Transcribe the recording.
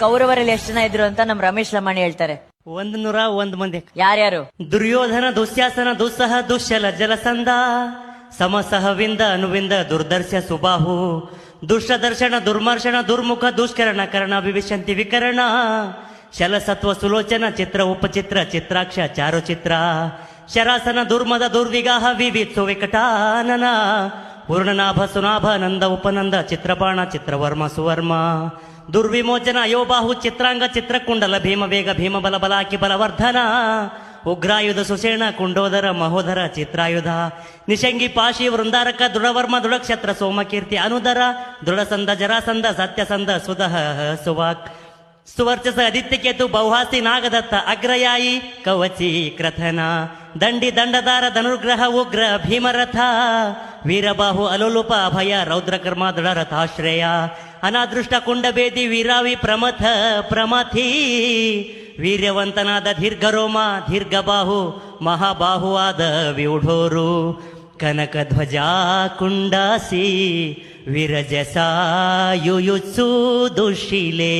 ಕೌರವರಲ್ಲಿ ಎಷ್ಟು ಜನ ಇದ್ರು ಅಂತ ನಮ್ ರಮೇಶ್ ಲಮಾಣಿ ಹೇಳ್ತಾರೆ. 101 ಮಂದಿ. ಯಾರ್ಯಾರು? ದುರ್ಯೋಧನ, ದುಶ್ಯಾಸನ, ದುಸ್ಸಹ, ದುಶ್ಶಲ, ಜಲಸಂಧ, ಸಮಸಹವಿಂದ, ಅನುವಿಂದ, ದುರ್ದರ್ಶ, ಸುಬಾಹು, ದುಷ್ಟದರ್ಶನ, ದುರ್ಮರ್ಶನ, ದುರ್ಮುಖ, ದುಷ್ಕರಣ, ಕರ್ಣ, ವಿವಿಶಂತಿ, ವಿಕರಣ, ಶಲಸತ್ವ, ಸುಲೋಚನ, ಚಿತ್ರ, ಉಪಚಿತ್ರ, ಚಿತ್ರಾಕ್ಷ, ಚಾರುಚಿತ್ರ, ಶರಾಸನ, ದುರ್ಮದ, ದುರ್ವಿಗಾಹ, ವಿವಿತ್ಸು, ವಿಕಟಾನನ, ಪೂರ್ಣನಾಭ, ಸುನಾಭ, ನಂದ, ಉಪನಂದ, ಚಿತ್ರಬಾಣ, ಚಿತ್ರವರ್ಮ, ಸುವರ್ಮ, ದುರ್ವಿಮೋಚನ, ಅಯೋಬಾಹು, ಚಿತ್ರಾಂಗ, ಚಿತ್ರಕುಂಡಲ, ಭೀಮವೇಗ, ಭೀಮಬಲ, ಬಲಾಕಿ, ಬಲವರ್ಧನ, ಉಗ್ರಾಯುಧ, ಸುಷೇಣ, ಕುಂಡೋದರ, ಮಹೋದರ, ಚಿತ್ರಾಯುಧ, ನಿಶಂಗಿ, ಪಾಶಿ, ವೃಂದಾರಕ, ದೃಢವರ್ಮ, ದೃಢಕ್ಷತ್ರ, ಸೋಮಕೀರ್ತಿ, ಅನುದರ, ದೃಢಸಂದ, ಜರಾಸಂದ, ಸತ್ಯಸಂದ, ಸುದಹ, ಸುವಾಕ್, ಸುವರ್ಚಸ, ಆದಿತ್ಯಕೇತು, ಬೌಹಾಸಿ, ನಾಗದತ್ತ, ಅಗ್ರಯಾಯಿ, ಕವಚಿ, ಕ್ರಥನ, ದಂಡಿ, ದಂಡದಾರ, ಧನುರ್ಗ್ರಹ, ಉಗ್ರ, ಭೀಮರಥ, ವೀರಬಾಹು, ಅಲೋಲುಪ, ಅಭಯ, ರೌದ್ರಕರ್ಮ, ದೃಢರಥಾಶ್ರಯ, ಅನಾದೃಷ್ಟ, ಕುಂಡಬೇದಿ, ವೀರಾವಿ, ಪ್ರಮಥ, ಪ್ರಮಥಿ, ವೀರ್ಯವಂತನಾದ ದೀರ್ಘರೋಮ, ದೀರ್ಘಬಾಹು, ಮಹಾಬಾಹುವಾದ ವ್ಯೂಢೋರು, ಕನಕಧ್ವಜ, ಕುಂಡಾಸಿ, ವಿರಜಸ, ಯುಯುತ್ಸು, ದುಶೀಲೆ.